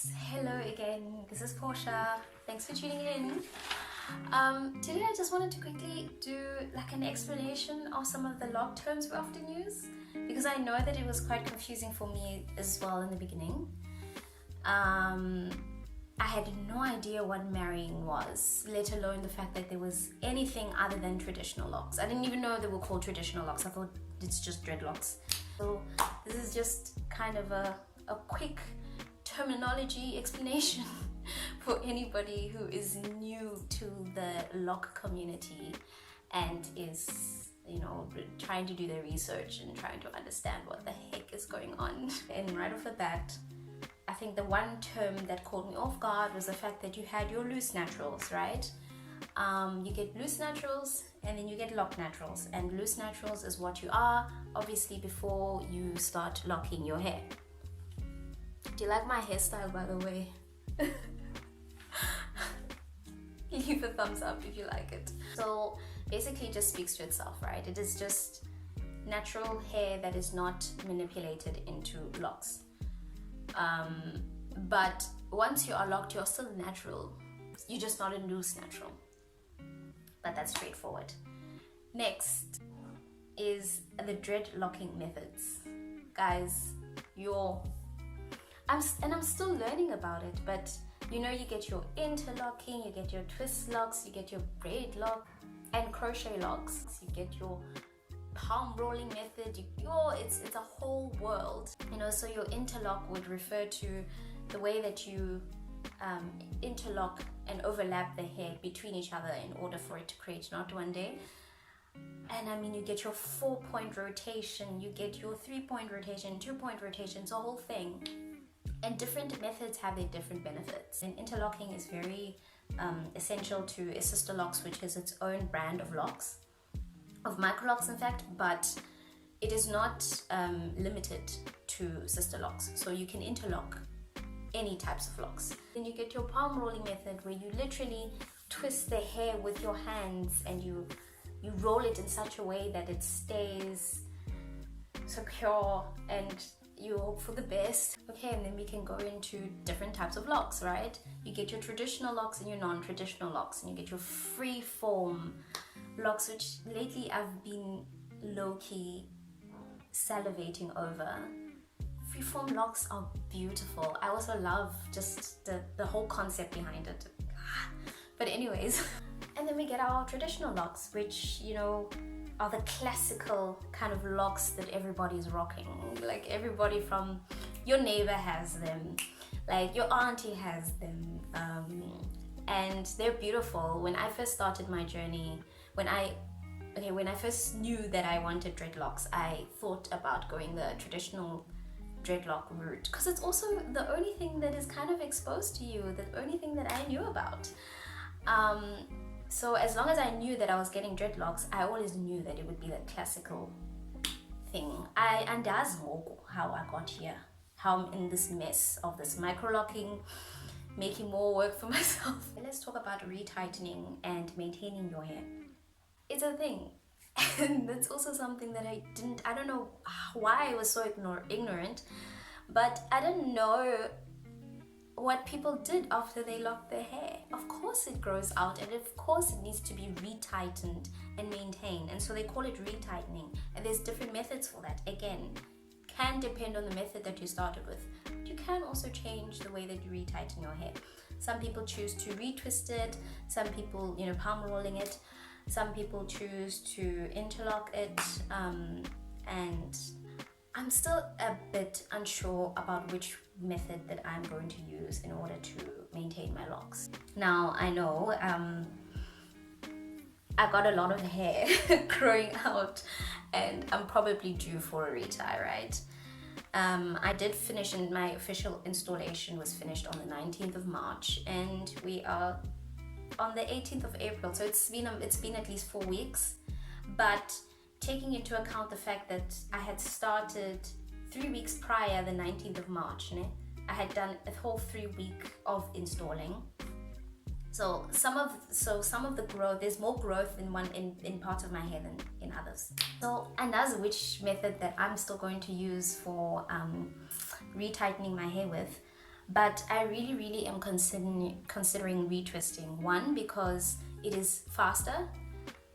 Locs. Hello again, this is Portia. Thanks for tuning in. Today I just wanted to quickly do like an explanation of some of the lock terms we often use, because I know that it was quite confusing for me as well in the beginning. I had no idea what marrying was, let alone the fact that there was anything other than traditional locks. I didn't even know they were called traditional locks. I thought it's just dreadlocks. So this is just kind of a quick terminology explanation for anybody who is new to the lock community and is, trying to do their research and trying to understand what the heck is going on. And right off the bat, I think the one term that caught me off guard was the fact that you had your loose naturals, right? You get loose naturals and then you get lock naturals, and loose naturals is what you are obviously before you start locking your hair. Do you like my hairstyle, by the way? Leave a thumbs up if you like it. So basically it just speaks to itself, right? It is just natural hair that is not manipulated into locks. But once you are locked, you're still natural. You're just not a loose natural. But that's straightforward. Next is the dreadlocking methods. Guys, I'm still learning about it, but you get your interlocking, you get your twist locks, you get your braid lock and crochet locks, you get your palm rolling method, it's a whole world. So your interlock would refer to the way that you interlock and overlap the hair between each other in order for it to create knot one day. And you get your 4-point rotation, you get your 3-point rotation, 2-point rotation, it's a whole thing. And different methods have their different benefits. And interlocking is very essential to sister locks, which is its own brand of locks, of Microlocs in fact, but it is not limited to sister locks. So you can interlock any types of locks. Then you get your palm rolling method, where you literally twist the hair with your hands and you roll it in such a way that it stays secure and you hope for the best. Okay, and then we can go into different types of locks, right? You get your traditional locks and your non-traditional locks, and you get your free form locks, which lately I've been low-key salivating over. Freeform locks are beautiful. I also love just the whole concept behind it. But anyways, and then we get our traditional locks, which are the classical kind of locks that everybody's rocking. Like everybody from your neighbor has them, like your auntie has them, and they're beautiful. When I first started my journey, when I first knew that I wanted dreadlocks, I thought about going the traditional dreadlock route, because it's also the only thing that is kind of exposed to you, the only thing that I knew about. So as long as I knew that I was getting dreadlocks, I always knew that it would be the classical thing. And that's how I got here, how I'm in this mess of this microlocking, making more work for myself. Let's talk about retightening and maintaining your hair. It's a thing. And that's also something that I don't know why I was so ignorant, but I didn't know what people did after they locked their hair. Of course it grows out, and of course it needs to be retightened and maintained, and so they call it retightening. And there's different methods for that. Again, can depend on the method that you started with. You can also change the way that you retighten your hair. Some people choose to retwist it, some people palm rolling it, some people choose to interlock it, and I'm still a bit unsure about which method that I'm going to use in order to maintain my locks. Now, I know I got a lot of hair growing out and I'm probably due for a retie, right? I did finish, and my official installation was finished on the 19th of March, and we are on the 18th of April, so it's been at least 4 weeks. But taking into account the fact that I had started 3 weeks prior, the 19th of March, I had done a whole 3 week of installing. So some of the growth, there's more growth in parts of my hair than in others. So, and that's which method that I'm still going to use for retightening my hair with. but I really am considering retwisting. One, because it is faster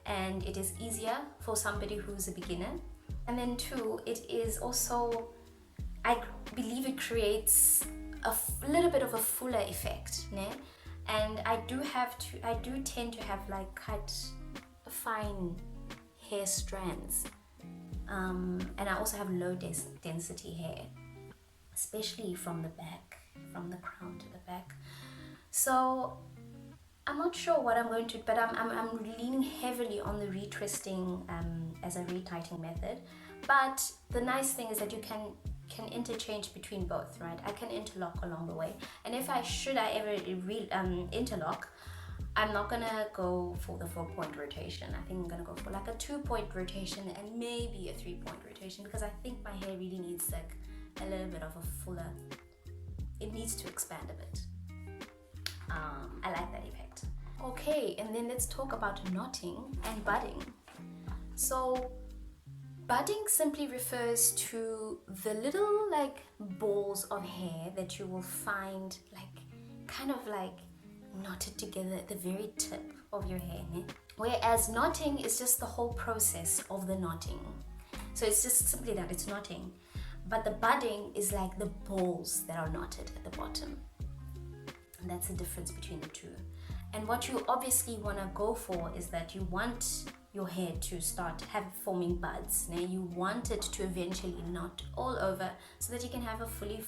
and it is easier for somebody who's a beginner, and then two, it is also, I believe it creates a little bit of a fuller effect, né? And I do tend to have like quite fine hair strands, and I also have low density hair, especially from the back, from the crown to the back. So I'm not sure what I'm going to, but I'm leaning heavily on the retwisting as a retightening method. But the nice thing is that you can interchange between both, right? I can interlock along the way, and if I ever interlock, I'm not gonna go for the 4-point rotation. I think I'm gonna go for like a 2-point rotation and maybe a 3-point rotation, because I think my hair really needs like a little bit of a fuller, it needs to expand a bit. I like that effect. Okay, and then let's talk about knotting and budding. So budding simply refers to the little like balls of hair that you will find like kind of like knotted together at the very tip of your hair, né? Whereas knotting is just the whole process of the knotting. So it's just simply that, it's knotting. But the budding is like the balls that are knotted at the bottom. And that's the difference between the two. And what you obviously want to go for is that you want your hair to start forming buds. Now you want it to eventually knot all over so that you can have a fully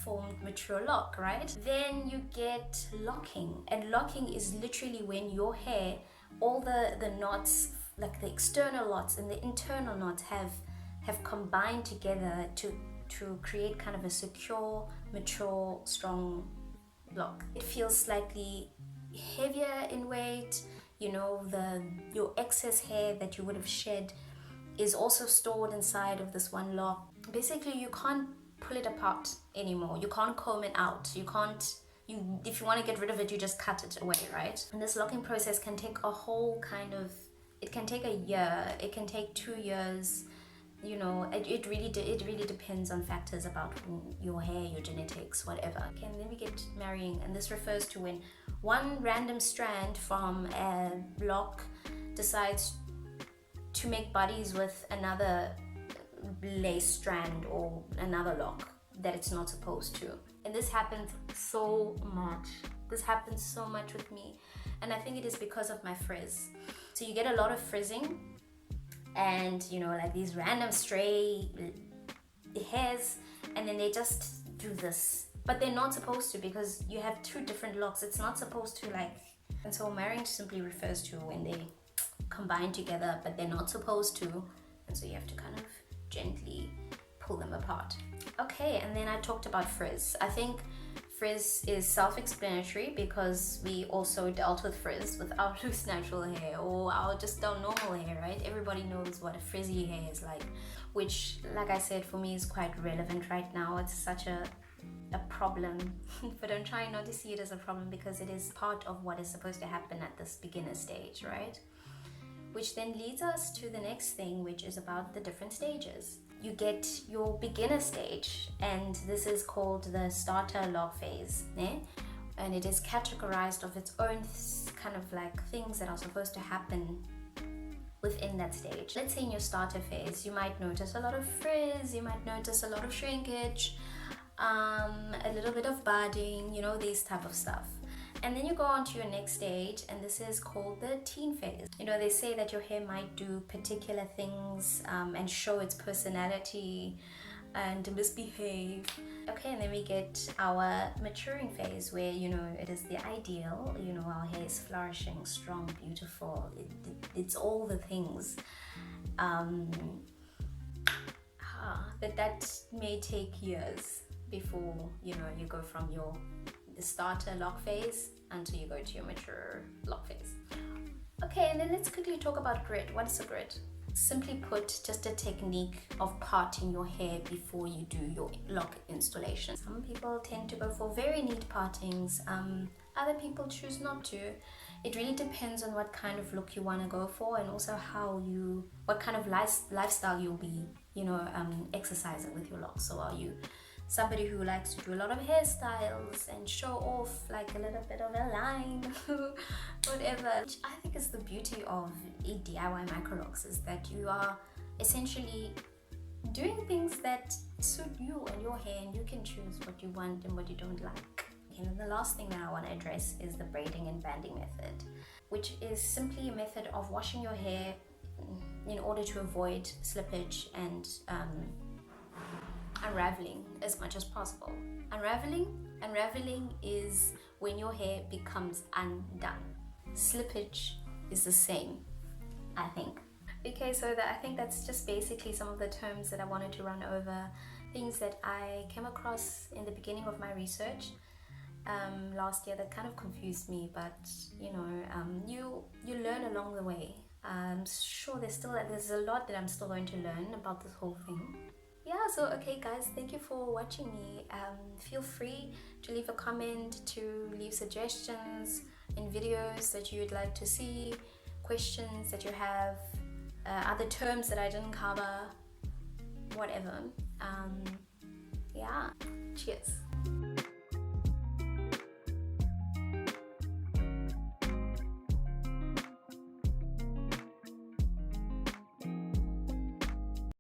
formed mature lock, right? Then you get locking, and locking is literally when your hair, all the knots, like the external knots and the internal knots have combined together to create kind of a secure, mature, strong lock. It feels slightly heavier in weight. You know, your excess hair that you would have shed is also stored inside of this one lock. Basically, you can't pull it apart anymore. You can't comb it out. If you want to get rid of it, you just cut it away, right? And this locking process can take it can take a year, it can take 2 years. You know, it really depends on factors about your hair, your genetics, whatever. Okay, and then we get marrying, and this refers to when one random strand from a lock decides to make buddies with another lace strand or another lock that it's not supposed to. And this happens so much. This happens so much with me, and I think it is because of my frizz. So you get a lot of frizzing, and you know, like these random stray hairs, and then they just do this, but they're not supposed to, because you have 2 different locks. It's not supposed to, like. And so marrying simply refers to when they combine together, but they're not supposed to, and so you have to kind of gently pull them apart. Okay, and then I talked about frizz. I think frizz is self-explanatory because we also dealt with frizz with our loose natural hair or our normal hair, right? Everybody knows what a frizzy hair is like, which, like I said, for me is quite relevant right now. It's such a problem, but I'm trying not to see it as a problem because it is part of what is supposed to happen at this beginner stage, right? Which then leads us to the next thing, which is about the different stages. You get your beginner stage, and this is called the starter lock phase, né? And it is categorized of its own kind of like things that are supposed to happen within that stage. Let's say in your starter phase, you might notice a lot of frizz, you might notice a lot of shrinkage, a little bit of budding, you know, these type of stuff. And then you go on to your next stage, and this is called the teen phase. You know, they say that your hair might do particular things and show its personality and misbehave. Okay, and then we get our maturing phase where, you know, it is the ideal. You know, our hair is flourishing, strong, beautiful. It's all the things. But that may take years before, you know, you go from the starter lock phase until you go to your mature lock phase. Okay, and then let's quickly talk about grit. What is a grit? Simply put, just a technique of parting your hair before you do your lock installation. Some people tend to go for very neat partings. Other people choose not to. It really depends on what kind of look you want to go for, and also what kind of lifestyle you'll be, you know, exercising with your locks. So are you somebody who likes to do a lot of hairstyles and show off like a little bit of a line, whatever. Which I think is the beauty of a DIY Microlocs, is that you are essentially doing things that suit you and your hair, and you can choose what you want and what you don't like. And the last thing that I want to address is the braiding and banding method, which is simply a method of washing your hair in order to avoid slippage and unraveling as much as possible. Unraveling is when your hair becomes undone. Slippage is the same, I think. Okay, so I think that's just basically some of the terms that I wanted to run over, things that I came across in the beginning of my research last year that kind of confused me, but you know, you learn along the way. I'm sure there's a lot that I'm still going to learn about this whole thing. Yeah, so okay guys, thank you for watching me. Feel free to leave a comment, to leave suggestions in videos that you'd like to see, questions that you have, other terms that I didn't cover, whatever. Yeah, cheers.